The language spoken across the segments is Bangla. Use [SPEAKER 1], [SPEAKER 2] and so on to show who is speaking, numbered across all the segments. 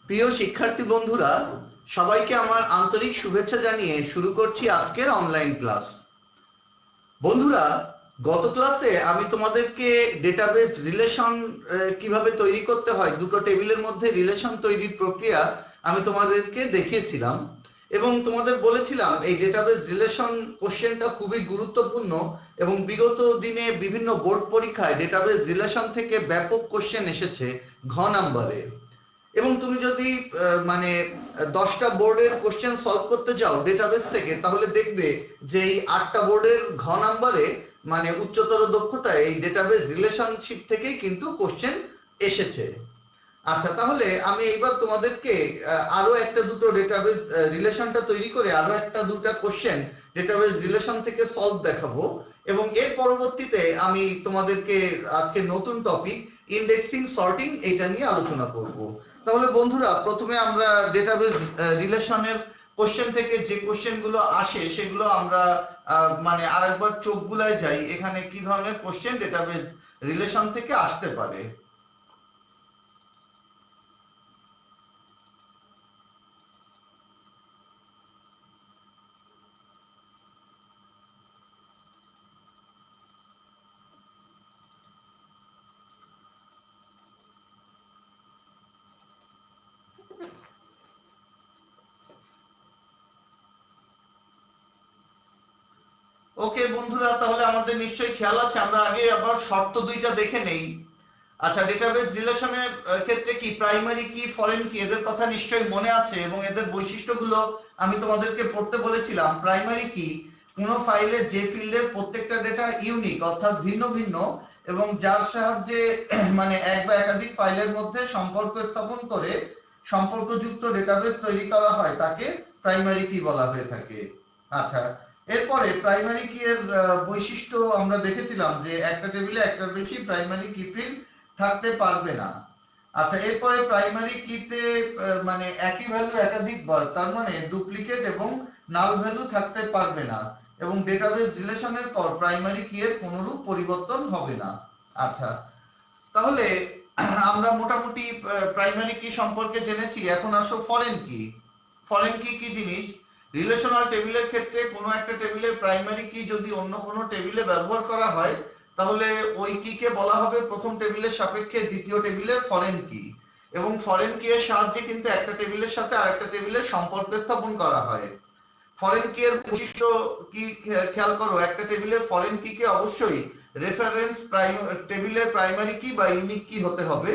[SPEAKER 1] প্রিয় শিক্ষার্থী বন্ধুরা, সবাইকে আমার আন্তরিক শুভেচ্ছা জানিয়ে শুরু করছি আজকের অনলাইন ক্লাস। বন্ধুরা, গত ক্লাসে আমি তোমাদেরকে ডেটাবেস রিলেশন কিভাবে তৈরি করতে হয়, দুটো টেবিলের মধ্যে রিলেশন তৈরির প্রক্রিয়া আমি তোমাদেরকে দেখিয়েছিলাম এবং তোমাদের বলেছিলাম এই ডেটাবেস রিলেশন কোশ্চেনটা খুবই গুরুত্বপূর্ণ এবং বিগত দিনে বিভিন্ন বোর্ড পরীক্ষায় ডেটাবেস রিলেশন থেকে ব্যাপক কোশ্চেন এসেছে ঘ নাম্বারে। এবং তুমি যদি মানে 10টা বোর্ডের কোশ্চেন সলভ করতে যাও ডেটাবেস থেকে, তাহলে দেখবে যে এই 8টা বোর্ডের ঘ নাম্বারে মানে উচ্চতর দক্ষতায় এই ডেটাবেস রিলেশনশিপ থেকেই কিন্তু কোশ্চেন এসেছে। আচ্ছা, তাহলে আমি এইবার তোমাদেরকে আরো একটা দুটো ডেটাবেস রিলেশনটা তৈরি করে আরো একটা দুটো কোশ্চেন ডেটাবেস রিলেশন থেকে সলভ দেখাবো এবং এর পরবর্তীতে আমি তোমাদেরকে আজকে নতুন টপিক ইন্ডেক্সিং সর্টিং এটা নিয়ে আলোচনা করব। তাহলে বন্ধুরা, প্রথমে আমরা ডেটাবেস রিলেশনের কোশ্চেন থেকে যে কোশ্চেনগুলো আসে সেগুলো আমরা মানে আরেকবার চোখ বুলায় যাই এখানে কি ধরনের কোশ্চেন ডেটাবেস রিলেশন থেকে আসতে পারে। ওকে বন্ধুরা, তাহলে আমাদের নিশ্চয়ই খেয়াল আছে, আমরা আগে আবার শর্ত দুইটা দেখে নেই। আচ্ছা, ডেটাবেস রিলেশনের ক্ষেত্রে কি প্রাইমারি কি ফরেন কি এদের কথা নিশ্চয়ই মনে আছে এবং এদের বৈশিষ্ট্যগুলো আমি তোমাদেরকে পড়তে বলেছিলাম। প্রাইমারি কি কোন ফাইলে যে ফিল্ডের প্রত্যেকটা ডেটা ইউনিক অর্থাৎ ভিন্ন ভিন্ন এবং যার সাহায্যে মানে এক বা একাধিক ফাইলের মধ্যে সম্পর্ক স্থাপন করে সম্পর্কযুক্ত ডেটাবেস তৈরি করা হয় তাকে প্রাইমারি কি বলা হয়ে থাকে। আচ্ছা, এরপরে প্রাইমারি কি এর বৈশিষ্ট্য আমরা দেখেছিলাম যে একটা টেবিলে একটার বেশি প্রাইমারি কি ফিল্ড থাকতে পারবে না। আচ্ছা, এরপরে প্রাইমারি কিতে মানে একই ভ্যালু একাধিক বার, তার মানে ডুপ্লিকেট এবং নাল ভ্যালু থাকতে পারবে না এবং ডেটাবেস রিলেশনের পর প্রাইমারি কি এর কোনরূপ পরিবর্তন হবে না। আচ্ছা, তাহলে আমরা মোটামুটি প্রাইমারি কি সম্পর্কে জেনেছি। এখন আসো ফরেন কি। ফরেন কি কি জিনিস? রিলেশনাল টেবিলের ক্ষেত্রে কোনো একটা টেবিলের প্রাইমারি কি যদি অন্য কোনো টেবিলে ব্যবহার করা হয় তাহলে ওই কিকে বলা হবে প্রথম টেবিলের সাপেক্ষে দ্বিতীয় টেবিলের ফরেন কি এবং ফরেন কি এর সাহায্যে কিন্তু একটা টেবিলের সাথে আরেকটা টেবিলের সম্পর্ক স্থাপন করা হয়। ফরেন কি এর বৈশিষ্ট্য কি খেয়াল করো, একটা টেবিলের ফরেন কি কে অবশ্যই রেফারেন্স টেবিলের প্রাইমারি কি বা ইউনিক কি হতে হবে।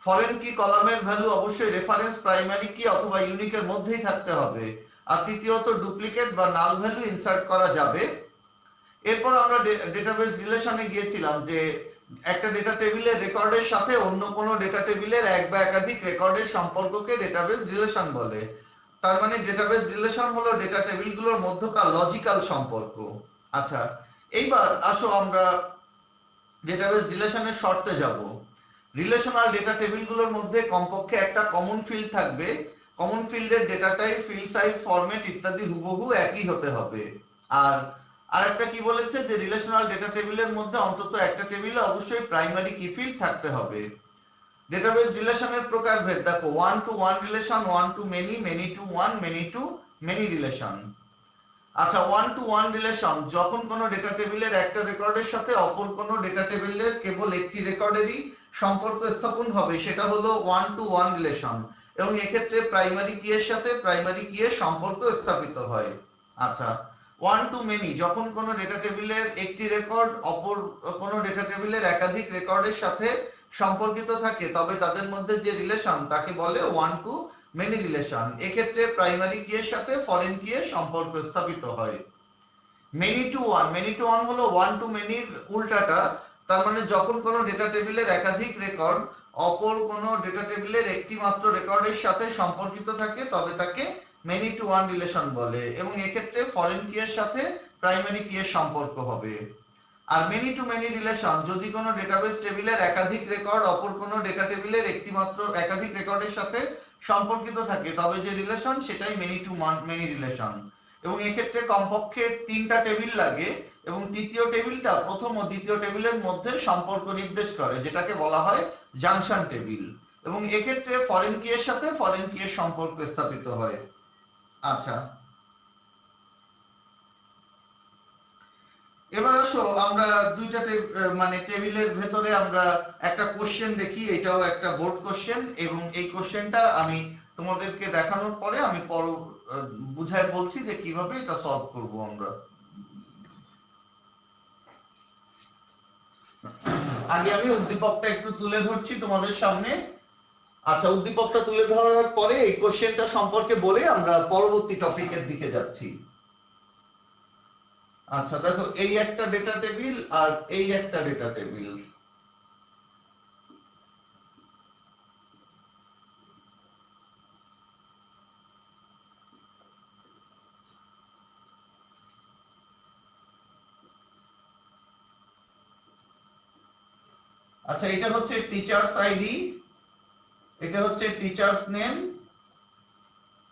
[SPEAKER 1] ফরেন কি কলামের ভ্যালু অবশ্যই রেফারেন্স প্রাইমারি কি অথবা ইউনিকের মধ্যেই থাকতে হবে। আর তৃতীয়ত ডুপ্লিকেট বা নাল ভ্যালু ইনসার্ট করা যাবে। এরপর আমরা ডেটাবেস রিলেশনে গিয়েছিলাম যে একটা ডেটা টেবিলের রেকর্ডের সাথে অন্য কোনো ডেটা টেবিলের এক বা একাধিক রেকর্ডের সম্পর্ককে ডেটাবেস রিলেশন বলে। তার মানে ডেটাবেস রিলেশন হলো ডেটা টেবিলগুলোর মধ্যকার লজিক্যাল সম্পর্ক। আচ্ছা, এইবার আসো আমরা ডেটাবেস রিলেশনের শর্তে যাব। রিলেশনাল ডেটা টেবিলগুলোর মধ্যে কমপক্ষে একটা কমন ফিল্ড থাকবে। কমন ফিল্ডের data type, field size, format ইত্যাদি হুবহু একই হতে হবে। আর আরেকটা কি বলেছে যে রিলেশনাল ডেটা টেবিলের মধ্যে অন্তত একটা টেবিলে অবশ্যই প্রাইমারি কি ফিল্ড থাকতে হবে। ডেটাবেস রিলেশনের প্রকারভেদ দেখো, one to one relation, one to many, many to one, many to many relation. আচ্ছা, ওয়ান টু ওয়ান রিলেশন যখন কোনো ডেটা টেবিলের একটা রেকর্ডের সাথে অপর কোনো ডেটা টেবিলের কেবল একটি রেকর্ডেরই সম্পর্ক স্থাপন হবে সেটা হলো ওয়ান টু ওয়ান রিলেশন এবং এক্ষেত্রে প্রাইমারি কি এর সাথে প্রাইমারি কি এর সম্পর্ক স্থাপিত হয়। আচ্ছা, ওয়ান টু মেনি যখন কোনো ডেটা টেবিলের একটি রেকর্ড অপর কোনো ডেটা টেবিলের একাধিক রেকর্ডের সাথে সম্পর্কিত থাকে তবে তাদের মধ্যে যে রিলেশন তাকে বলে ওয়ান টু মেনি রিলেশন। এক্ষেত্রে প্রাইমারি কি এর সাথে ফরেন কি এর সম্পর্ক স্থাপিত হয়। Many to one, many to one হলো ওয়ান টু মেনির উল্টাটা। তার মানে যখন কোনো ডেটা টেবিলের একাধিক রেকর্ড অপর কোনো ডেটা টেবিলের একটি মাত্র রেকর্ডের সাথে সম্পর্কিত থাকে তবে তাকে মেনি টু ওয়ান রিলেশন বলে এবং এক্ষেত্রে ফরেন কি এর সাথে প্রাইমারি কি এর সম্পর্ক হবে। Are many to many relation যদি কোনো ডেটাবেস টেবিলের একাধিক রেকর্ড অপর কোনো ডেটা টেবিলের একটি মাত্র একাধিক রেকর্ডের সাথে সম্পর্কিত থাকে তবে যে রিলেশন সেটাই মেনি টু মেনি রিলেশন এবং এক্ষেত্রে কমপক্ষে তিনটা টেবিল লাগে এবং তৃতীয় টেবিলটা প্রথম ও দ্বিতীয় টেবিলের মধ্যে সম্পর্ক নির্দেশ করে যেটাকে বলা হয় জাংশন টেবিল। এবং এক্ষেত্রে ফরেন কি এর সাথে ফরেন কি এর সম্পর্ক স্থাপিত হয়। আচ্ছা, এবার আসো আমরা দুইটা মানে টেবিলের ভেতরে আমরা একটা কোশ্চেন দেখি। এটাও একটা বোর্ড কোশ্চেন, এবং এই কোশ্চেনটা আমি তোমাদেরকে দেখানোর পরে আমি বুঝায় বলছি যে কিভাবে এটা সলভ করব আমরা। আগে আমি উদ্দীপকটা একটু তুলে ধরছি তোমাদের সামনে। আচ্ছা, উদ্দীপকটা তুলে ধরার পরে এই কোশ্চেনটা সম্পর্কে বলে আমরা পরবর্তী টপিকের দিকে যাচ্ছি। আচ্ছা দেখো, এই একটা ডেটা টেবিল আর এই একটা ডেটা টেবিল। আচ্ছা, এটা হচ্ছে টিচার্স আইডি, এটা হচ্ছে টিচার্স নেম,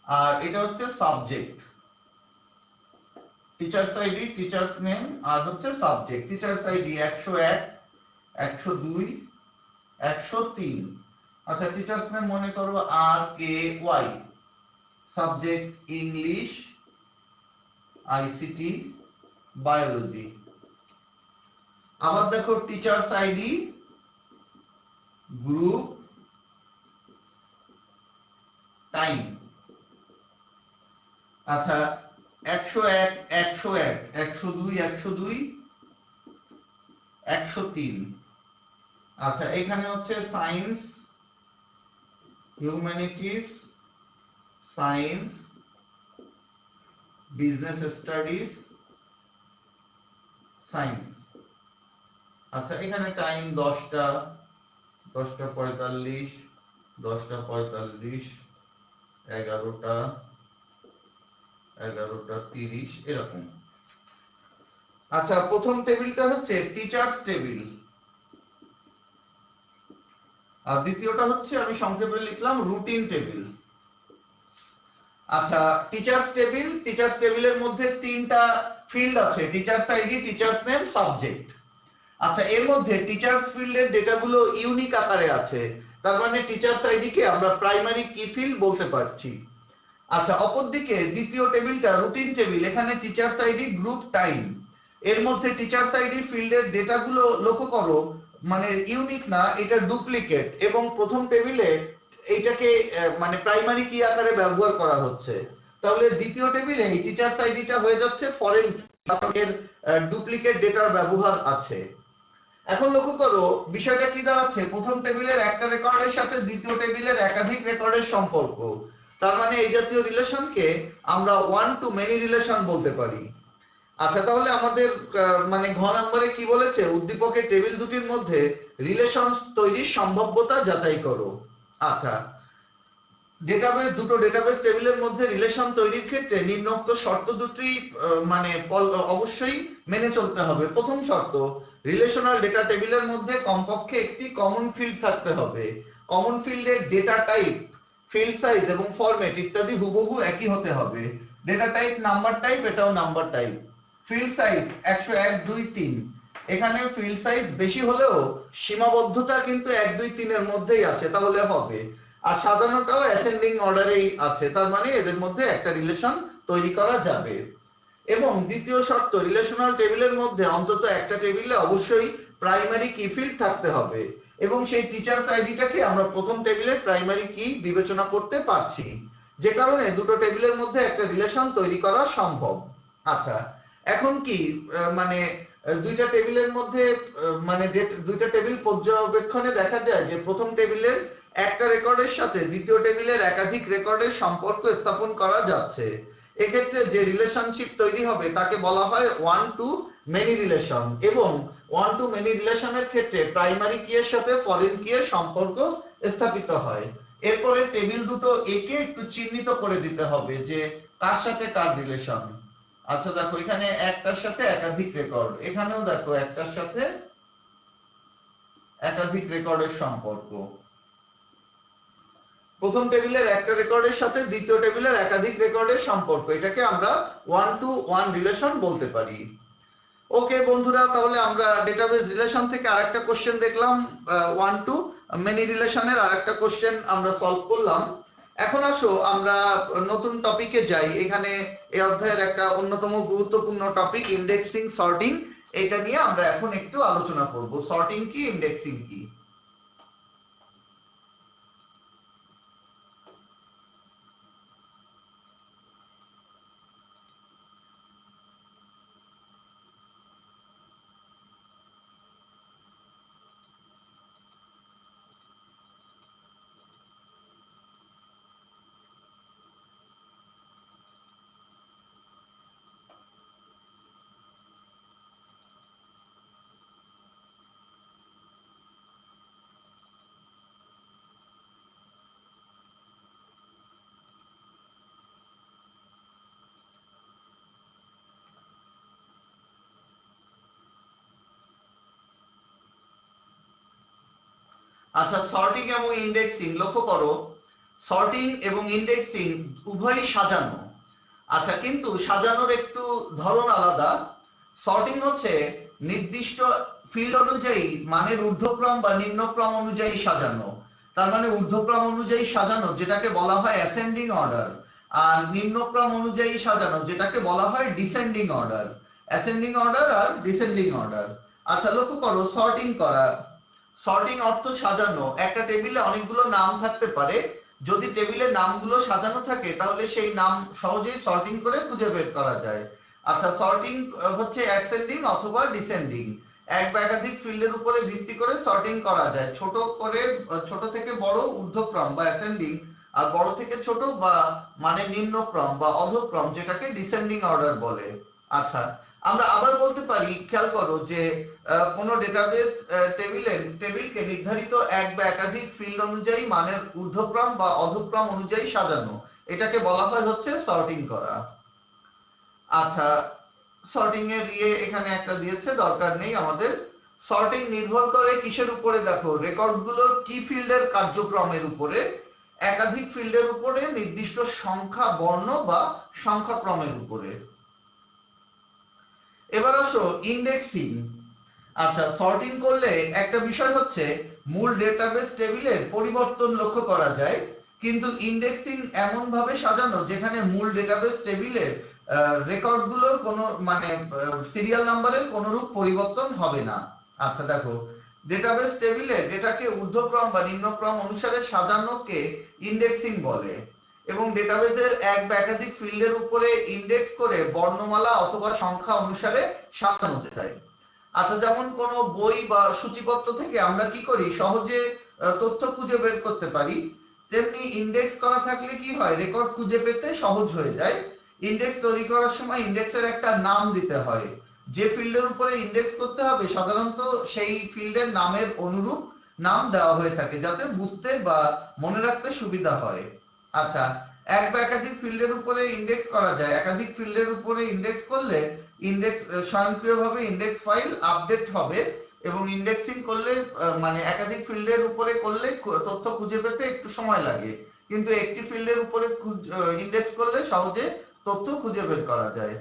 [SPEAKER 1] আর এটা হচ্ছে subject. Teachers ID, teachers name, আর হচ্ছে সাবজেক্ট। Teachers ID 101, 102, 103। আচ্ছা, টিচার্স নেম মনে করো RKY, subject English, ICT, biology. আবার দেখো টিচার্স আইডি, গ্রুপ, টাইম। আচ্ছা, 101, 101, 102, 102, 103। আচ্ছা, এখানে হচ্ছে science, humanities, science, business studies, science. আচ্ছা, এখানে টাইম 10টা, 10:45, 10:45, 11টা, 11:30, এরকম। আচ্ছা, প্রথম টেবিলটা হচ্ছে টিচার্স টেবিল, আর দ্বিতীয়টা হচ্ছে আমি সংক্ষেপে লিখলাম রুটিন টেবিল। আচ্ছা, টিচার্স টেবিল, টিচার্স টেবিলের মধ্যে তিনটা ফিল্ড আছে, teachers ID, teachers name, subject. আচ্ছা, এর মধ্যে টিচার্স ফিল্ডের ডেটাগুলো ইউনিক আকারে আছে, তার মানে টিচার্স আইডি কে আমরা প্রাইমারি কি ফিল্ড বলতে পারছি। আচ্ছা, অপরদিকে দ্বিতীয় টেবিলটা রুটিন টেবিল, এখানে টিচার্স আইডি, গ্রুপ, টাইম। এর মধ্যে টিচার্স আইডি ফিল্ডের ডেটাগুলো লক্ষ্য করো, মানে ইউনিক না, এটা ডুপ্লিকেট, এবং প্রথম টেবিলে এইটাকে মানে প্রাইমারি কি আকারে ব্যবহার করা হচ্ছে। তাহলে দ্বিতীয় টেবিলে এই টিচার্স আইডিটা হয়ে যাচ্ছে ফরেন, এর ডুপ্লিকেট ডেটার ব্যবহার আছে। এখন লক্ষ্য করো বিষয়টা কি দাঁড়াচ্ছে, প্রথম টেবিলের একটা রেকর্ডের সাথে দ্বিতীয় টেবিলের একাধিক রেকর্ডের সম্পর্ক। তার মানে এই জাতীয় রিলেশনকে আমরা ওয়ান টু মেনি রিলেশন বলতে পারি। আচ্ছা, তাহলে আমাদের মানে ঘ নম্বরে কি বলেছে, উদ্দীপকের টেবিল দুটির মধ্যে রিলেশন তৈরির সম্ভাব্যতা যাচাই করো। আচ্ছা, ডেটাবেস, দুটো ডেটাবেস টেবিলের মধ্যে রিলেশন তৈরির ক্ষেত্রে নিম্নোক্ত শর্ত দুটি মানে অবশ্যই মেনে চলতে হবে। প্রথম শর্ত, রিলেশনাল ডেটা টেবিলের মধ্যে কমপক্ষে একটি কমন ফিল্ড থাকতে হবে। কমন ফিল্ডের ডেটা টাইপ, ফিল্ড সাইজ এবং ফরম্যাট ইত্যাদি হুবহু একই হতে হবে। ডেটা টাইপ নাম্বার টাইপ, এটাও নাম্বার টাইপ। Field size 101, 2, 3। এখানে ফিল্ড সাইজ বেশি হলেও সীমাবদ্ধতা কিন্তু 1, 2, 3 এর মধ্যেই আছে, তাহলে হবে। আর সাধারণটাও অ্যাসেন্ডিং অর্ডারেই আছে, তার মানে এদের মধ্যে একটা রিলেশন তৈরি করা যাবে। এবং দ্বিতীয় শর্ত, রিলেশনাল টেবিলের মধ্যে অন্তত একটা টেবিলে অবশ্যই প্রাইমারি কি ফিল্ড থাকতে হবে, এবং সেই টিচার্স আইডিটাকে আমরা প্রথম টেবিলে প্রাইমারি কি বিবেচনা করতে পারছি, যে কারণে দুটো টেবিলের মধ্যে একটা রিলেশন তৈরি করা সম্ভব। আচ্ছা, এখন কি মানে দুইটা টেবিলের মধ্যে মানে দুইটা টেবিল পর্যবেক্ষণে দেখা যায় যে প্রথম টেবিলের একটা রেকর্ডের সাথে দ্বিতীয় টেবিলের একাধিক রেকর্ডের সম্পর্ক স্থাপন করা যাচ্ছে। এক্ষেত্রে যে রিলেশনশিপ তৈরি হবে তাকে বলা হয় ওয়ান টু মেনি রিলেশন, এবং ওয়ান টু মেনি রিলেশনের ক্ষেত্রে প্রাইমারি কি এর সাথে ফরেন কি এর সম্পর্ক স্থাপিত হয়। এরপরে টেবিল দুটো একে একটু চিহ্নিত করে দিতে হবে যে কার সাথে কার রিলেশন। আচ্ছা দেখো, এখানে একটার সাথে একাধিক রেকর্ড, এখানেও দেখো একটার সাথে একাধিক রেকর্ডের সম্পর্ক। প্রথম টেবিলের একটা রেকর্ডের সাথে দ্বিতীয় টেবিলের একাধিক রেকর্ডের সম্পর্ক, এটাকে আমরা ওয়ান টু ওয়ান রিলেশন বলতে পারি। ওকে বন্ধুরা, তাহলে আমরা ডেটাবেস রিলেশন থেকে আরেকটা কোশ্চেন দেখলাম, 1 টু মেনি রিলেশনের আরেকটা কোশ্চেন আমরা সলভ করলাম। এখন আসো আমরা নতুন টপিকে যাই। এখানে এই অধ্যায়ের একটা অন্যতম গুরুত্বপূর্ণ টপিক ইন্ডেক্সিং সর্টিং, এটা নিয়ে আমরা এখন একটু আলোচনা করব। সর্টিং কি, ইন্ডেক্সিং কি। আচ্ছা, সর্টিং এবং ইন্ডেক্সিং লক্ষ্য করো, সর্টিং এবং ইন্ডেক্সিং উভয়ই সাজানো। আচ্ছা, কিন্তু সাজানোর একটু ধরন আলাদা। সর্টিং হচ্ছে নির্দিষ্ট ফিল্ড অনুযায়ী মানের ঊর্ধ্বক্রম বা নিম্নক্রম অনুযায়ী সাজানো। তার মানে ঊর্ধ্বক্রম অনুযায়ী সাজানো যেটাকে বলা হয় অ্যাসেন্ডিং অর্ডার, আর নিম্নক্রম অনুযায়ী সাজানো যেটাকে বলা হয় ডিসেন্ডিং অর্ডার। অ্যাসেন্ডিং অর্ডার আর ডিসেন্ডিং অর্ডার। আচ্ছা লক্ষ্য করো, সর্টিং করা, সর্টিং অর্থ সাজানো। একটা টেবিলে অনেকগুলো নাম থাকতে পারে, যদি টেবিলে নামগুলো সাজানো থাকে তাহলে সেই নাম সহজেই সর্টিং করে খুঁজে বের করা যায়। আচ্ছা, সর্টিং হচ্ছে অ্যাসেন্ডিং অথবা ডিসেন্ডিং, এক বা একাধিক ফিল্ডের উপরে ভিত্তি করে সর্টিং করা যায়। ছোট থেকে বড় ঊর্ধ্বক্রম বা অ্যাসেন্ডিং, আর বড় থেকে ছোট বা মানে নিম্নক্রম বা অধক্রম যেটাকে ডিসেন্ডিং অর্ডার বলে। আচ্ছা, আমরা আবার বলতে পারি, খেয়াল করো যে কোনো ডেটাবেস টেবিলকে নির্ধারিত এক বা একাধিক ফিল্ড অনুযায়ী মানের ঊর্ধ্বক্রম বা অধক্রম অনুযায়ী সাজানো, এটাকে বলা হয় হচ্ছে সর্টিং করা। আচ্ছা, সর্টিং এর এখানে একটা দিয়েছে, দরকার নেই আমাদের। সর্টিং নির্ভর করে কিসের উপরে? দেখো, রেকর্ডগুলোর কি ফিল্ডের কার্যক্রমের উপরে, একাধিক ফিল্ডের উপরে, নির্দিষ্ট সংখ্যা বর্ণ বা সংখ্যাক্রমের উপরে। এবার আসো ইন্ডেক্সিং। আচ্ছা, সর্টিং করলে একটা বিষয় হচ্ছে মূল ডেটাবেস টেবিলের পরিবর্তন লক্ষ্য করা যায়, কিন্তু ইন্ডেক্সিং এমন ভাবে সাজানো যেখানে মূল ডেটাবেস টেবিলের রেকর্ডগুলোর কোনো মানে সিরিয়াল নাম্বারের কোনোরূপ পরিবর্তন হবে না। আচ্ছা দেখো, ডেটাবেস টেবিলে ডেটাকে ঊর্ধ্বক্রম বা নিম্নক্রম অনুসারে সাজানোকে ইন্ডেক্সিং বলে, এবং ডেটাবেসের এক বা একাধিক ফিল্ডের উপরে ইন্ডেক্স করে বর্ণমালা অথবা সংখ্যা অনুসারে সাজানো যায়। আচ্ছা, যেমন কোনো বই বা সূচিপত্র থেকে আমরা কি করি, সহজে তথ্য খুঁজে বের করতে পারি, তেমনি ইন্ডেক্স করা থাকলে কি হয়, রেকর্ড খুঁজে পেতে সহজ হয়ে যায়। ইন্ডেক্স তৈরি করার সময় ইন্ডেক্সের একটা নাম দিতে হয়। যে ফিল্ডের উপরে ইন্ডেক্স করতে হবে সাধারণত সেই ফিল্ডের নামের অনুরূপ নাম দেওয়া হয়ে থাকে, যাতে বুঝতে বা মনে রাখতে সুবিধা হয়। আচ্ছা, এক বা একাধিক ফিল্ডের উপরে ইন্ডেক্স করা যায়। একাধিক ফিল্ডের উপরে ইন্ডেক্স করলে ইন্ডেক্স স্বয়ংক্রিয়ভাবে ইন্ডেক্স ফাইল আপডেট হবে, এবং ইন্ডেক্সিং করলে মানে একাধিক ফিল্ডের উপরে করলে তথ্য খুঁজে পেতে একটু সময় লাগে, কিন্তু একটি ফিল্ডের উপরে ইন্ডেক্স করলে সহজে তথ্য খুঁজে বের করা যায়।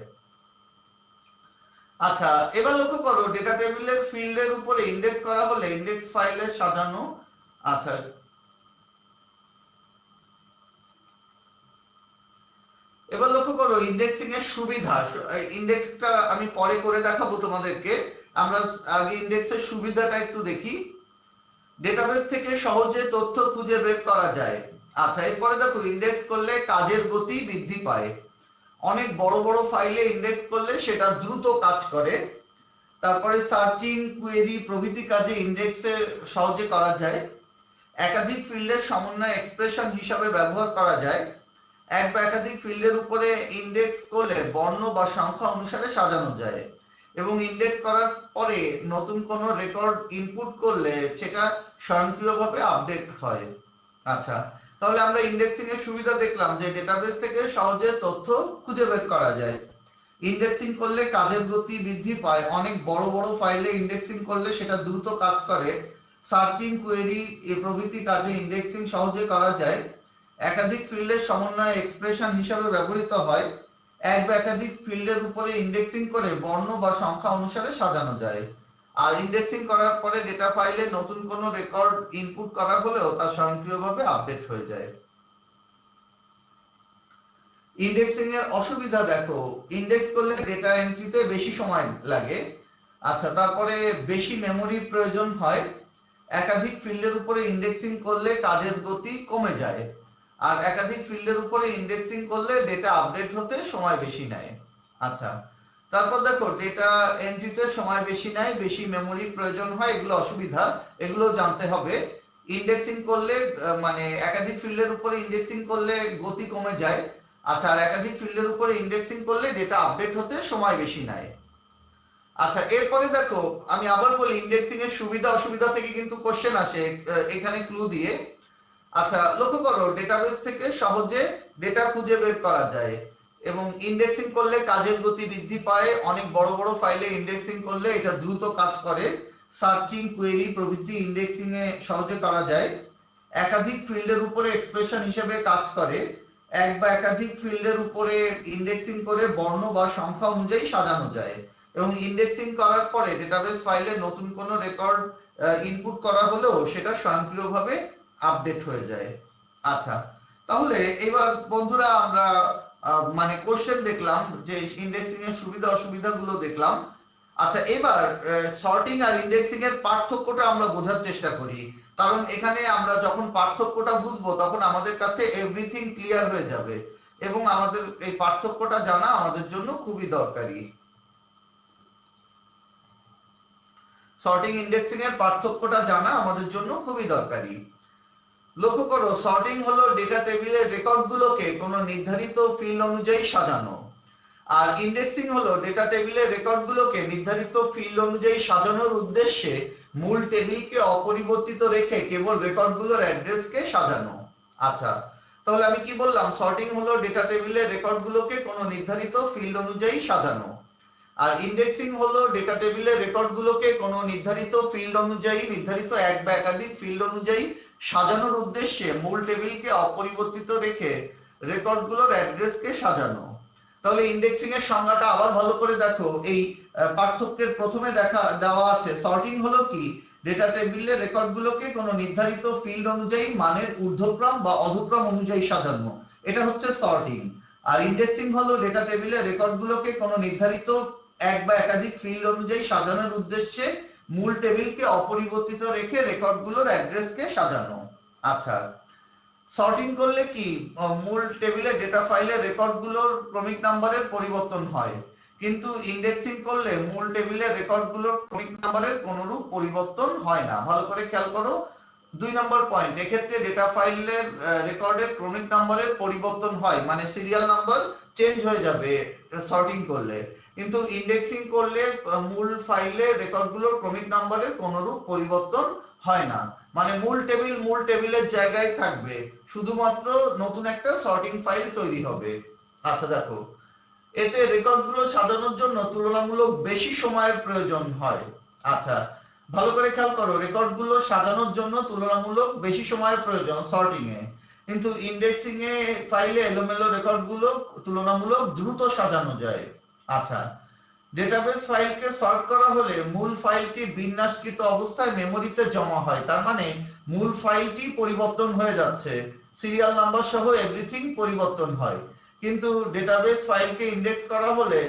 [SPEAKER 1] আচ্ছা, এবার লক্ষ্য করো, ডেটা টেবিলের ফিল্ডের উপরে ইন্ডেক্স করা হলে ইন্ডেক্স ফাইলে সাজানো। আচ্ছা, এবার লক্ষ্য করো ইন্ডেক্সিং এর সুবিধা। ইন্ডেক্সটা আমি পরে করে দেখাবো তোমাদেরকে, আমরা আগে ইন্ডেক্সের সুবিধাটা একটু দেখি। ডেটাবেস থেকে সহজে তথ্য খুঁজে বের করা যায়। আচ্ছা, এরপরে দেখো, ইন্ডেক্স করলে কাজের গতি বৃদ্ধি পায়। অনেক বড় বড় ফাইলে ইন্ডেক্স করলে সেটা দ্রুত কাজ করে। তারপরে সার্চিং, কুয়েরি প্রভৃতি কাজে ইন্ডেক্সের সহজে করা যায়। একাধিক ফিল্ডের সমন্বয় এক্সপ্রেশন হিসাবে ব্যবহার করা যায়। এক বা একাধিক ফিল্ডের উপরে ইন্ডেক্স করলে বর্ণ বা সংখ্যা অনুসারে সাজানো যায়, এবং ইন্ডেক্স করার পরে নতুন কোনো রেকর্ড ইনপুট করলে সেটা স্বয়ংক্রিয়ভাবে আপডেট হয়। আচ্ছা, তাহলে আমরা ইন্ডেক্সিং এর সুবিধা দেখলাম যে ডেটাবেস থেকে সহজে তথ্য খুঁজে বের করা যায়। ইন্ডেক্সিং করলে কাজের গতি বৃদ্ধি পায়। অনেক বড় বড় ফাইলে ইন্ডেক্সিং করলে সেটা দ্রুত কাজ করে। সার্চিং, কোয়েরি প্রভৃতি কাজে ইন্ডেক্সিং সহজে করা যায়। একাধিক ফিল্ডের সমন্বয়ে এক্সপ্রেশন হিসাবে ব্যবহৃত হয়। এক বা একাধিক ফিল্ডের উপরে ইন্ডেক্সিং করে বর্ণ বা সংখ্যা অনুসারে সাজানো যায়। আর ইন্ডেক্সিং করার পরে ডেটা ফাইলে নতুন কোনো রেকর্ড ইনপুট করা হলেও তা স্বয়ংক্রিয়ভাবে আপডেট হয়ে যায়। ইন্ডেক্সিং এর অসুবিধা দেখো, ইন্ডেক্স করলে ডেটা এন্ট্রিতে বেশি সময় লাগে। আচ্ছা, তারপরে বেশি মেমোরির প্রয়োজন হয়। একাধিক ফিল্ডের উপরে ইন্ডেক্সিং করলে কাজের গতি কমে যায়। আর একাধিক ফিল্ডের উপরে ইন্ডেক্সিং করলে ডেটা আপডেট হতে সময় বেশি নেয়। আচ্ছা, তারপর দেখো ডেটা এন্ট্রিতে সময় বেশি নেয়, বেশি মেমোরির প্রয়োজন হয়, এগুলো অসুবিধা, এগুলো জানতে হবে। ইন্ডেক্সিং করলে মানে একাধিক ফিল্ডের উপরে ইন্ডেক্সিং করলে গতি কমে যায়। আচ্ছা, আর একাধিক ফিল্ডের উপরে ইন্ডেক্সিং করলে ডেটা আপডেট হতে সময় বেশি নেয়। আচ্ছা, এরপরে দেখো আমি আবার বলি, ইন্ডেক্সিং এর সুবিধা অসুবিধা থেকে কিন্তু কোশ্চেন আসে এখানে ক্লু দিয়ে। আচ্ছা, লক্ষ্য করো ডেটাবেস থেকে সহজে ডেটা খুঁজে বের করা যায় এবং ইন্ডেক্সিং করলে কাজের গতি বৃদ্ধি পায়। অনেক বড় বড় ফাইলে ইন্ডেক্সিং করলে এটা দ্রুত কাজ করে। সার্চিং, কোয়েরি প্রভৃতি ইন্ডেক্সিং এ সহজে করা যায়। একাধিক ফিল্ডের উপরে এক্সপ্রেশন হিসেবে কাজ করে। এক বা একাধিক ফিল্ডের উপরে ইন্ডেক্সিং করে বর্ণ বা সংখ্যা অনুযায়ী সাজানো যায় এবং ইন্ডেক্সিং করার পরে ডেটাবেস ফাইলে নতুন কোনো রেকর্ড ইনপুট করা হলেও সেটা স্বয়ংক্রিয়ভাবে আপডেট হয়ে যায়। আচ্ছা, তাহলে এবার বন্ধুরা আমরা মানে কোশ্চেন দেখলাম, যে ইন্ডেক্সিং এর সুবিধা অসুবিধা গুলো দেখলাম। আচ্ছা, এবার সর্টিং আর ইন্ডেক্সিং এর পার্থক্যটা আমরা বোঝার চেষ্টা করি, কারণ এখানে আমরা যখন পার্থক্যটা বুঝবো তখন আমাদের কাছে এভরিথিং ক্লিয়ার হয়ে যাবে এবং আমাদের এই পার্থক্যটা জানা আমাদের জন্য খুবই দরকারি। সর্টিং ইন্ডেক্সিং এর পার্থক্যটা জানা আমাদের জন্য খুবই দরকারি। লক্ষ্য করো, সর্টিং হলো ডেটা টেবিলের রেকর্ডগুলোকে কোনো নির্ধারিত ফিল্ড অনুযায়ী সাজানো, আর ইন্ডেক্সিং হলো ডেটা টেবিলের রেকর্ডগুলোকে নির্ধারিত ফিল্ড অনুযায়ী সাজানোর উদ্দেশ্যে মূল টেবিলকে অপরিবর্তিত রেখে কেবল রেকর্ডগুলোর অ্যাড্রেসকে সাজানো। আচ্ছা, তাহলে আমি কি বললাম? সর্টিং হলো ডেটা টেবিলের রেকর্ডগুলোকে কোনো নির্ধারিত ফিল্ড অনুযায়ী সাজানো, আর ইন্ডেক্সিং হলো ডেটা টেবিলের রেকর্ডগুলোকে কোনো নির্ধারিত ফিল্ড অনুযায়ী, নির্ধারিত এক বা একাধিক ফিল্ড অনুযায়ী সাজানোর উদ্দেশ্যে মূল টেবিলকে অপরিবর্তিত রেখে রেকর্ডগুলোর অ্যাড্রেসকে সাজানো। তাহলে ইন্ডেক্সিং এর সংজ্ঞাটা আবার ভালো করে দেখো, এই পার্থক্যের প্রথমে দেওয়া আছে সর্টিং হলো কি, ডেটা টেবিলের রেকর্ডগুলোকে কোনো নির্ধারিত ফিল্ড অনুযায়ী মানের ঊর্ধ্বক্রম বা অধক্রম অনুযায়ী সাজানো, এটা হচ্ছে সর্টিং। আর ইন্ডেক্সিং হলো ডেটা টেবিলের রেকর্ডগুলোকে কোনো নির্ধারিত এক বা একাধিক ফিল্ড অনুযায়ী সাজানোর উদ্দেশ্যে মূল টেবিলকে অপরিবর্তিত রেখে রেকর্ডগুলোর অ্যাড্রেসকে সাজানো। আচ্ছা, সর্টিং করলে কি মূল টেবিলে ডেটা ফাইলের রেকর্ডগুলোর ক্রমিক নাম্বারের পরিবর্তন হয়, কিন্তু ইন্ডেক্সিং করলে মূল টেবিলের রেকর্ডগুলোর ক্রমিক নাম্বারের কোনরূপ পরিবর্তন হয় না। ভালো করে খেয়াল করো, 2 নম্বর পয়েন্ট, এক্ষেত্রে ডেটা ফাইলের রেকর্ডের ক্রমিক নাম্বারের পরিবর্তন হয়, মানে সিরিয়াল নাম্বার চেঞ্জ হয়ে যাবে সর্টিং করলে, কিন্তু ইন্ডেক্সিং করলে মূল ফাইলে রেকর্ডগুলোর ক্রমিক নাম্বারের কোনরূপ পরিবর্তন হয় না, মানে মূল টেবিলের জায়গায় থাকবে, শুধুমাত্র নতুন একটা সর্টিং ফাইল তৈরি হবে। আচ্ছা, দেখো এতে রেকর্ডগুলো সাজানোর জন্য তুলনামূলক বেশি সময়ের প্রয়োজন হয়। আচ্ছা, ভালো করে খেয়াল করো, রেকর্ডগুলো সাজানোর জন্য তুলনামূলক বেশি সময়ের প্রয়োজন সর্টিং এ, কিন্তু ইন্ডেক্সিং এ ফাইলে এলোমেলো রেকর্ডগুলো তুলনামূলক দ্রুত সাজানো যায়। আচ্ছা, ডেটাবেস ফাইলকে সর্ট করা হলে মূল ফাইলটি বিন্যাসকৃত অবস্থায় মেমোরিতে জমা হয়, তার মানে মূল ফাইলটি পরিবর্তন হয়ে যাচ্ছে, সিরিয়াল নাম্বার সহ এভরিথিং পরিবর্তন হয়, কিন্তু ডেটাবেস ফাইলকে ইন্ডেক্স করা হলে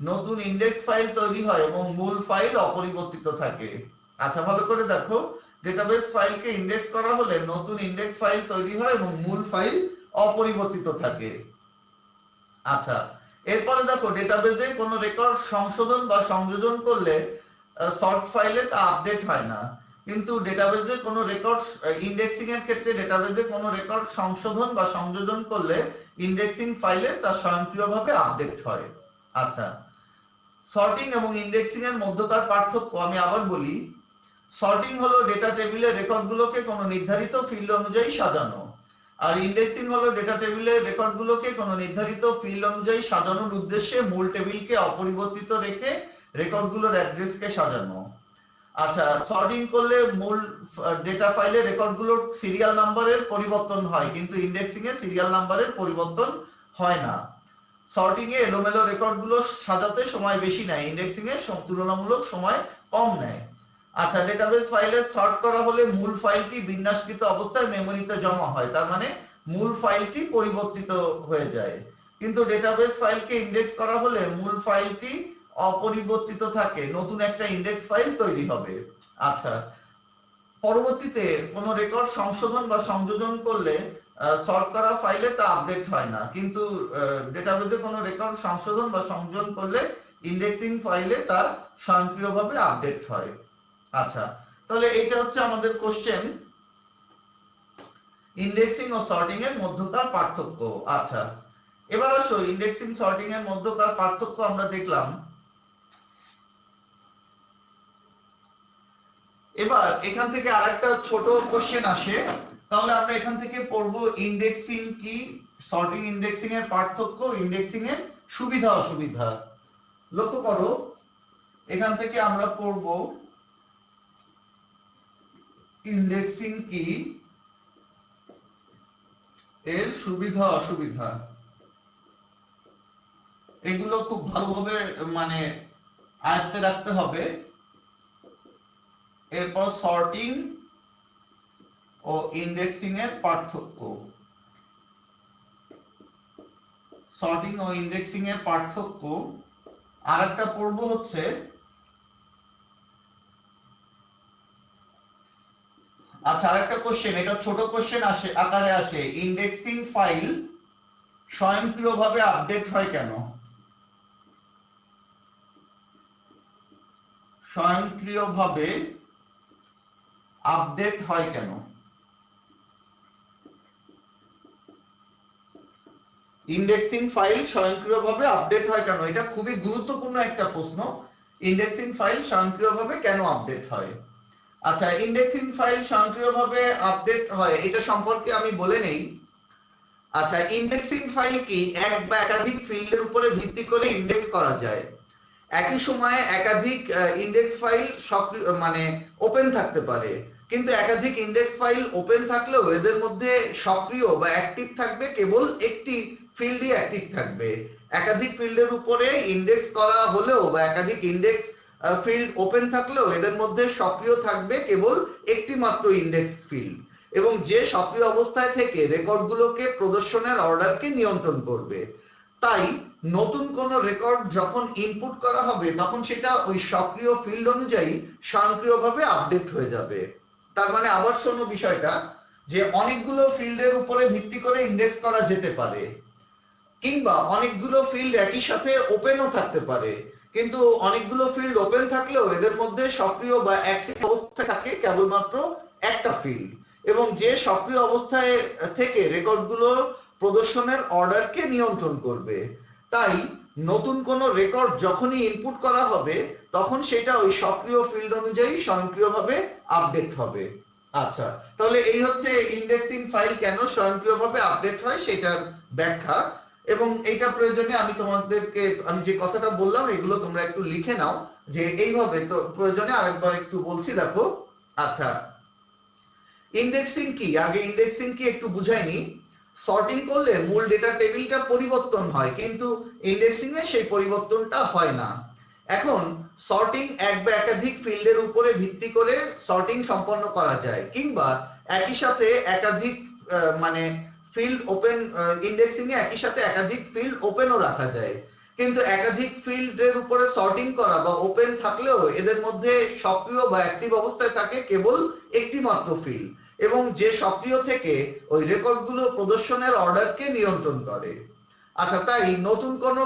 [SPEAKER 1] নতুন ইন্ডেক্স ফাইল তৈরি হয় এবং মূল ফাইল অপরিবর্তিত থাকে। আচ্ছা, ভালো করে দেখো, ডেটাবেস ফাইলকে ইন্ডেক্স করা হলে নতুন ইন্ডেক্স ফাইল তৈরি হয় এবং মূল ফাইল অপরিবর্তিত থাকে। আচ্ছা, এরপরে দেখো ডেটাবেসে কোনো রেকর্ড সংশোধন বা সংযোজন করলে সর্ট ফাইলে তা আপডেট হয় না, কিন্তু ডেটাবেসে কোনো রেকর্ড ইন্ডেক্সিং এর ক্ষেত্রে ডেটাবেসে কোনো রেকর্ড সংশোধন বা সংযোজন করলে ইন্ডেক্সিং ফাইলে তা স্বয়ংক্রিয়ভাবে আপডেট হয়। আচ্ছা, সর্টিং এবং ইন্ডেক্সিং এর মধ্যকার পার্থক্য আমি আবার বলি। সর্টিং হলো ডেটা টেবিলের রেকর্ডগুলোকে কোনো নির্ধারিত ফিল্ড অনুযায়ী সাজানো, আর ইন্ডেক্সিং হলো ডেটা টেবিলের রেকর্ডগুলোকে কোনো নির্ধারিত ফিল্ড অনুযায়ী সাজানোর উদ্দেশ্যে মূল টেবিলকে অপরিবর্তিত রেখে রেকর্ডগুলোর অ্যাড্রেসকে সাজানো। আচ্ছা, সর্টিং করলে মূল ডেটা ফাইলে রেকর্ডগুলোর সিরিয়াল নাম্বারের পরিবর্তন হয়, কিন্তু ইন্ডেক্সিং এ সিরিয়াল নাম্বারের পরিবর্তন হয় না। সর্টিং এ এলোমেলো রেকর্ডগুলো সাজাতে সময় বেশি নেয়, ইন্ডেক্সিং এ তুলনামূলক সময় কম নেয়। আচ্ছা, ডেটাবেস ফাইলে সর্ট করা হলে মূল ফাইলটি বিন্যাসকৃত অবস্থায় মেমোরিতে জমা হয়, তার মানে মূল ফাইলটি পরিবর্তিত হয়ে যায়। কিন্তু ডেটাবেস ফাইলকে ইন্ডেক্স করা হলে মূল ফাইলটি অপরিবর্তিত থাকে, নতুন একটা ইন্ডেক্স ফাইল তৈরি হবে। আচ্ছা, পরবর্তীতে কোনো রেকর্ড সংশোধন বা সংযোজন করলে সর্ট করা ফাইলে তা আপডেট হয় না, কিন্তু ডেটাবেসে কোনো রেকর্ড সংশোধন বা সংযোজন করলে ইন্ডেক্সিং ফাইলে তা স্বয়ংক্রিয়ভাবে আপডেট হয়। আচ্ছা, তাহলে এটা হচ্ছে আমাদের কোশ্চেন, ইন্ডেক্সিং ও সর্টিং এর মধ্যকার পার্থক্য। আচ্ছা, এবার আসো ইন্ডেক্সিং সর্টিং এর মধ্যকার পার্থক্য আমরা দেখলাম। এবার এখান থেকে আরেকটা ছোট কোশ্চেন আসে, তাহলে আমরা এখান থেকে পড়ব ইন্ডেক্সিং কি, সর্টিং ইন্ডেক্সিং এর পার্থক্য, ইন্ডেক্সিং এর সুবিধা অসুবিধা। লক্ষ্য করো, এখান থেকে আমরা পড়ব ইন্ডেক্সিং কি, এর সুবিধা অসুবিধা। এগুলো খুব ভালোভাবে মানে আয়ত্তে রাখতে হবে। এরপর সর্টিং ও ইন্ডেক্সিং এর পার্থক্য, সর্টিং ও ইন্ডেক্সিং এর পার্থক্য। আরেকটা পড়বো হচ্ছে, আচ্ছা আরেকটা কোশ্চেন, এটা ছোট কোশ্চেন আসে আকারে আসে, ইন্ডেক্সিং ফাইল স্বয়ংক্রিয়ভাবে আপডেট হয় কেন? স্বয়ংক্রিয়ভাবে আপডেট হয় কেন? ইন্ডেক্সিং ফাইল স্বয়ংক্রিয়ভাবে আপডেট হয় কেন, এটা খুবই গুরুত্বপূর্ণ একটা প্রশ্ন। ইন্ডেক্সিং ফাইল স্বয়ংক্রিয়ভাবে কেন আপডেট হয়? আচ্ছা, ইন্ডেক্সিং ফাইল স্বয়ংক্রিয়ভাবে আপডেট হয় এটা সম্পর্কে আমি বলে নেই। আচ্ছা, ইন্ডেক্সিং ফাইল কি এক বা একাধিক ফিল্ডের উপরে ভিত্তি করে ইন্ডেক্স করা যায়। একই সময়ে একাধিক ইন্ডেক্স ফাইল মানে ওপেন থাকতে পারে, কিন্তু একাধিক ইন্ডেক্স ফাইল ওপেন থাকলেও এদের মধ্যে সক্রিয় বা অ্যাক্টিভ থাকবে কেবল একটি ফিল্ডই অ্যাক্টিভ থাকবে। একাধিক ফিল্ডের উপরে ইন্ডেক্স করা হলেও বা একাধিক ইন্ডেক্স ফিল্ড ওপেন থাকলেও এদের মধ্যে সক্রিয় থাকবে কেবল একটি মাত্র ইন্ডেক্স ফিল্ড, এবং যে সক্রিয় অবস্থায় থেকে রেকর্ডগুলোকে প্রদর্শনের অর্ডারকে নিয়ন্ত্রণ করবে। তাই নতুন কোন রেকর্ড যখন ইনপুট করা হবে তখন সেটা ওই সক্রিয় ফিল্ড অনুযায়ী স্বয়ংক্রিয়ভাবে আপডেট হয়ে যাবে। তার মানে আবার শোনো বিষয়টা, যে অনেকগুলো ফিল্ডের উপরে ভিত্তি করে ইন্ডেক্স করা যেতে পারে, কিংবা অনেকগুলো ফিল্ড একই সাথে ওপেনও থাকতে পারে, কিন্তু অনেকগুলো ফিল্ড ওপেন থাকলেও এদের মধ্যে সক্রিয় বা অ্যাক্টিভ অবস্থায় থাকে কেবলমাত্র একটা ফিল্ড, এবং যে সক্রিয় অবস্থায় থেকে রেকর্ডগুলো প্রদর্শনের অর্ডারকে নিয়ন্ত্রণ করবে। তাই নতুন কোন রেকর্ড যখনই ইনপুট করা হবে তখন সেটা ওই সক্রিয় ফিল্ড অনুযায়ী স্বয়ংক্রিয়ভাবে আপডেট হবে। আচ্ছা, তাহলে এই হচ্ছে ইন্ডেক্সিং ফাইল কেন স্বয়ংক্রিয়ভাবে আপডেট হয় সেটার ব্যাখ্যা। এবং এইটা প্রয়োজনে আমি তোমাদেরকে, আমি যে কথাটা বললাম এগুলো তোমরা একটু লিখে নাও, যে এইভাবে তো প্রয়োজনে আরেকবার একটু বলছি, দেখো। আচ্ছা, ইন্ডেক্সিং কি, আগে ইন্ডেক্সিং কি একটু বুঝাইনি। সর্টিং করলে মূল ডেটা টেবিলটা পরিবর্তন হয়, কিন্তু ইন্ডেক্সিং এ সেই পরিবর্তনটা হয় না। এখন সর্টিং এক বা একাধিক ফিল্ডের উপরে ভিত্তি করে সর্টিং সম্পন্ন করা যায়, কিংবা একই সাথে একাধিক মানে ফিল্ড ওপেন, ইন্ডেক্সিং এ একই সাথে একাধিক ফিল্ড ওপেনও রাখা যায়, কিন্তু একাধিক ফিল্ডের উপরে সর্টিং করা বা ওপেন থাকলেও এদের মধ্যে সক্রিয় বা অ্যাক্টিভ অবস্থায় থাকে কেবল একটি মাত্র ফিল্ড, এবং যে সক্রিয় থেকে ওই রেকর্ডগুলো প্রদর্শনের অর্ডারকে নিয়ন্ত্রণ করে। আচ্ছা, তাই নতুন কোন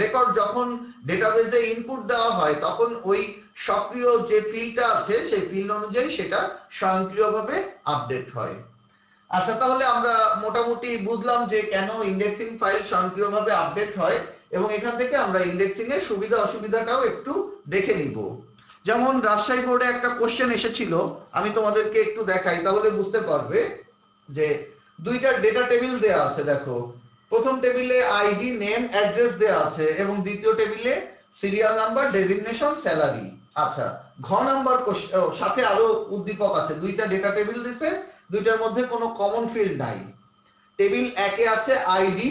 [SPEAKER 1] রেকর্ড যখন ডেটাবেজে ইনপুট দেওয়া হয় তখন ওই সক্রিয় যে ফিল্ডটা আছে সেই ফিল্ড অনুযায়ী সেটা স্বয়ংক্রিয়ভাবে আপডেট হয়। আচ্ছা, তাহলে আমরা মোটামুটি বুঝলাম যে কেন ইন্ডেক্সিং ফাইল স্বয়ংক্রিয়ভাবে আপডেট হয়, এবং এখান থেকে আমরা ইন্ডেক্সিং এর সুবিধা অসুবিধাটাও একটু দেখে নিব। যেমন রাজশাহী বোর্ডে একটা কোশ্চেন এসেছিল, আমি তোমাদেরকে একটু দেখাই তাহলে বুঝতে পারবে। যে দুইটা ডেটা টেবিল দেয়া আছে, দেখো প্রথম টেবিলে আইডি, নেম, অ্যাড্রেস দেয়া আছে, এবং দ্বিতীয় টেবিলে সিরিয়াল নাম্বার, ডেজিগনেশন, স্যালারি। আচ্ছা, ঘ নাম্বার সাথে আরো উদ্দীপক আছে, দুইটা ডেটা টেবিল দিছে, দুইটার মধ্যে কোনো কমন ফিল্ড নাই। টেবিল একে আছে আইডি,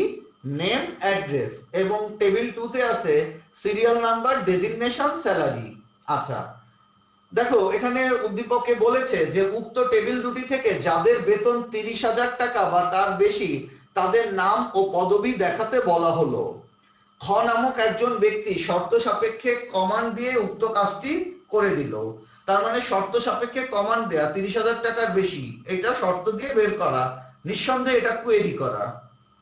[SPEAKER 1] নেম অ্যাড্রেস, এবং টেবিল 2 তে আছে সিরিয়াল নাম্বার, ডেজিগনেশন, স্যালারি। আচ্ছা, দেখো এখানে উদ্দীপকে বলেছে যে উক্ত টেবিল দুটি থেকে যাদের বেতন 30,000 টাকা বা তার বেশি তাদের নাম ও পদবি দেখাতে বলা হলো। খ নামক একজন ব্যক্তি শর্ত সাপেক্ষে কমান্ড দিয়ে উক্ত কাজটি করে দিল। তার মানে শর্ত সাপেক্ষে কমান্ড দেয়া 30,000 টাকার বেশি, এটা শর্ত দিয়ে বের করা, নিঃসন্দেহে এটা কোয়েরি করা।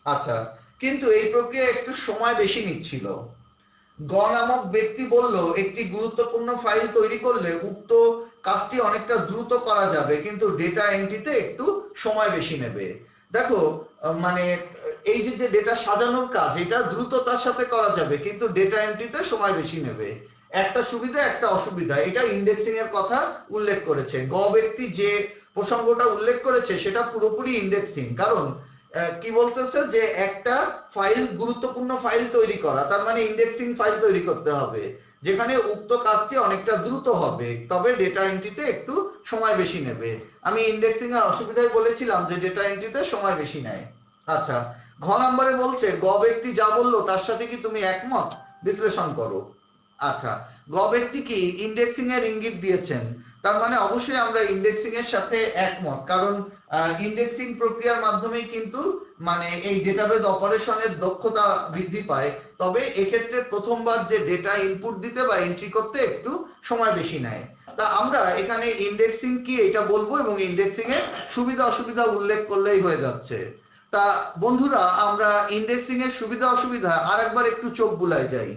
[SPEAKER 1] আচ্ছা, কিন্তু এই প্রক্রিয়া একটু সময় বেশি নিচ্ছিল। গ নামক ব্যক্তি বলল একটি গুরুত্বপূর্ণ ফাইল তৈরি করলে উক্ত কাজটি অনেকটা দ্রুত করা যাবে, কিন্তু ডেটা এন্ট্রিতে একটু সময় বেশি নেবে। দেখো মানে এই যে ডেটা সাজানোর কাজ, এটা দ্রুততার সাথে করা যাবে, কিন্তু ডেটা এন্ট্রিতে সময় বেশি নেবে। একটা সুবিধা একটা অসুবিধা, এটা ইন্ডেক্সিং এর কথা উল্লেখ করেছে। গ ব্যক্তি যে প্রসঙ্গটা উল্লেখ করেছে সেটা পুরোপুরি ইন্ডেক্সিং, কারণ কি বলতেছে যে একটা ফাইল, গুরুত্বপূর্ণ ফাইল তৈরি করা, তার মানে ইন্ডেক্সিং ফাইল তৈরি করতে হবে, যেখানে উক্ত কাজটি অনেকটা দ্রুত হবে, তবে ডেটা এন্ট্রিতে একটু সময় বেশি নেবে। আমি ইন্ডেক্সিং এর অসুবিধায় বলেছিলাম যে ডেটা এন্ট্রিতে সময় বেশি নেয়। আচ্ছা, ঘ নম্বরে বলছে গ ব্যক্তি যা বললো তার সাথে কি তুমি একমত, বিশ্লেষণ করো। আচ্ছা, গ ব্যক্তি কি ইন্ডেক্সিং এর ইঙ্গিত দিয়েছেন, তার মানে অবশ্যই আমরা ইন্ডেক্সিং এর সাথে একমত, কারণ ইন্ডেক্সিং প্রক্রিয়ার মাধ্যমেই কিন্তু মানে এই ডেটাবেজ অপারেশনের দক্ষতা বৃদ্ধি পায়। তবে এক্ষেত্রে প্রথমবার যে ডেটা ইনপুট দিতে বা এন্ট্রি করতে একটু সময় বেশি নেয়। তা আমরা এখানে ইন্ডেক্সিং কি এটা বলবো, এবং ইন্ডেক্সিং এর সুবিধা অসুবিধা উল্লেখ করলেই হয়ে যাচ্ছে। তা বন্ধুরা, আমরা ইন্ডেক্সিং এর সুবিধা অসুবিধা আরেকবার একটু চোখ বুলাই যাই।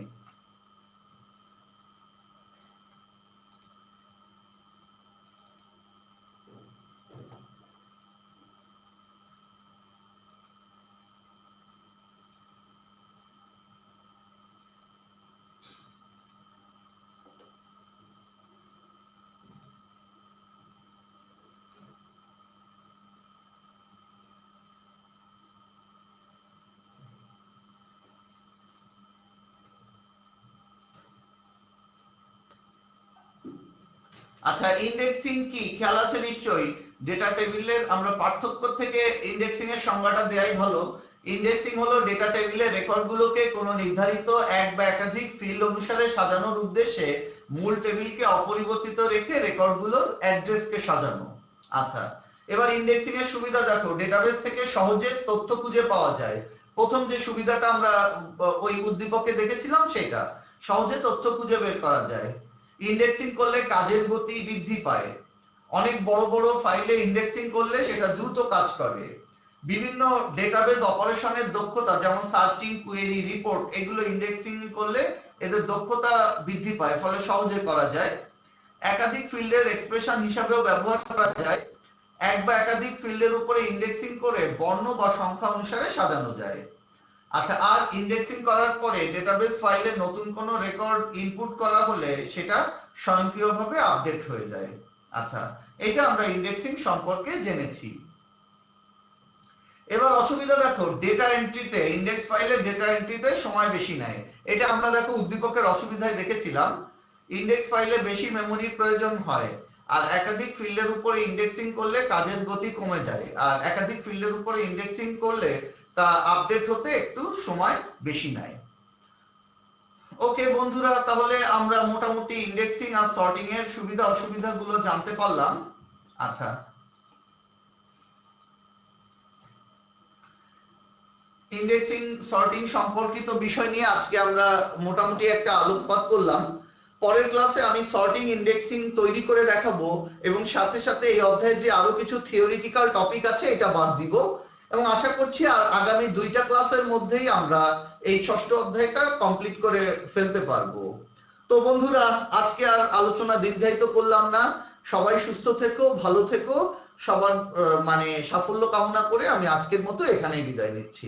[SPEAKER 1] আচ্ছা, ইন্ডেক্সিং কি খেয়াল আছে নিশ্চয়ই। ডেটা টেবিলের আমরা পার্থক্য থেকে ইন্ডেক্সিং এর সংজ্ঞাটা দেয়াই ভালো। ইন্ডেক্সিং হলো ডেটা টেবিলের রেকর্ডগুলোকে কোনো নির্ধারিত এক বা একাধিক ফিল্ড অনুসারে সাজানোর উদ্দেশ্যে মূল টেবিলকে অপরিবর্তিত রেখে রেকর্ডগুলোর অ্যাড্রেসকে সাজানো। আচ্ছা, এবার ইন্ডেক্সিং এর সুবিধা দেখো, ডেটাবেস থেকে সহজে তথ্য খুঁজে পাওয়া যায়। প্রথম যে সুবিধাটা আমরা ওই উদ্দীপকে দেখেছিলাম সেটা, সহজে তথ্য খুঁজে বের করা যায়। ইন্ডেক্সিং করলে কাজের গতি বৃদ্ধি পায়। অনেক বড় বড় ফাইলে ইন্ডেক্সিং করলে সেটা দ্রুত কাজ করে। বিভিন্ন ডেটাবেজ অপারেশনের দক্ষতা, যেমন সার্চিং, কোয়েরি, রিপোর্ট, এগুলো ইন্ডেক্সিং করলে এদের দক্ষতা বৃদ্ধি পায়, ফলে সহজে করা যায়। একাধিক ফিল্ডের এক্সপ্রেশন হিসাবেও ব্যবহার করা যায়। এক বা একাধিক ফিল্ডের উপরে ইন্ডেক্সিং করে বর্ণ বা সংখ্যা অনুসারে সাজানো যায়। আচ্ছা, আর ইন্ডেক্সিং করার পরে ডেটাবেস ফাইলে নতুন কোনো রেকর্ড ইনপুট করা হলে সেটা স্বয়ংক্রিয়ভাবে আপডেট হয়ে যায়। আচ্ছা, এটা আমরা ইন্ডেক্সিং সম্পর্কে জেনেছি। এবার অসুবিধা দেখো, ডেটা এন্ট্রিতে, ইন্ডেক্স ফাইলে ডেটা এন্ট্রিতে সময় বেশি নেয়। এটা আমরা দেখো উদ্দীপকের অসুবিধায় দেখেছিলাম। ইন্ডেক্স ফাইলে বেশি মেমোরির প্রয়োজন হয়, আর একাধিক ফিল্ডের উপরে ইন্ডেক্সিং করলে কাজের গতি কমে যায়, আর একাধিক ফিল্ডের উপরে ইন্ডেক্সিং করলে তা আপডেট হতে একটু সময় বেশি নেয়। ওকে বন্ধুরা, তাহলে আমরা মোটামুটি ইন্ডেক্সিং আর সর্টিং এর সুবিধা অসুবিধাগুলো জানতে পারলাম। আচ্ছা, ইন্ডেক্সিং সর্টিং সম্পর্কিত বিষয় নিয়ে আজকে আমরা মোটামুটি একটা আলোকপাত করলাম। পরের ক্লাসে আমি সর্টিং ইন্ডেক্সিং তৈরি করে দেখাবো, এবং সাথে সাথে এই অধ্যায়ে যে আরো কিছু থিওরিটিক্যাল টপিক আছে এটা বাদ দিব, এবং আশা করছি আর আগামী 2টা ক্লাসের মধ্যেই আমরা এই 6ষ্ঠ অধ্যায়টা কমপ্লিট করে ফেলতে পারবো। তো বন্ধুরা, আজকে আর আলোচনা দীর্ঘায়িত করলাম না। সবাই সুস্থ থেকো, ভালো থেকো, সবার মানে সাফল্য কামনা করে আমি আজকের মতো এখানেই বিদায় নিচ্ছি।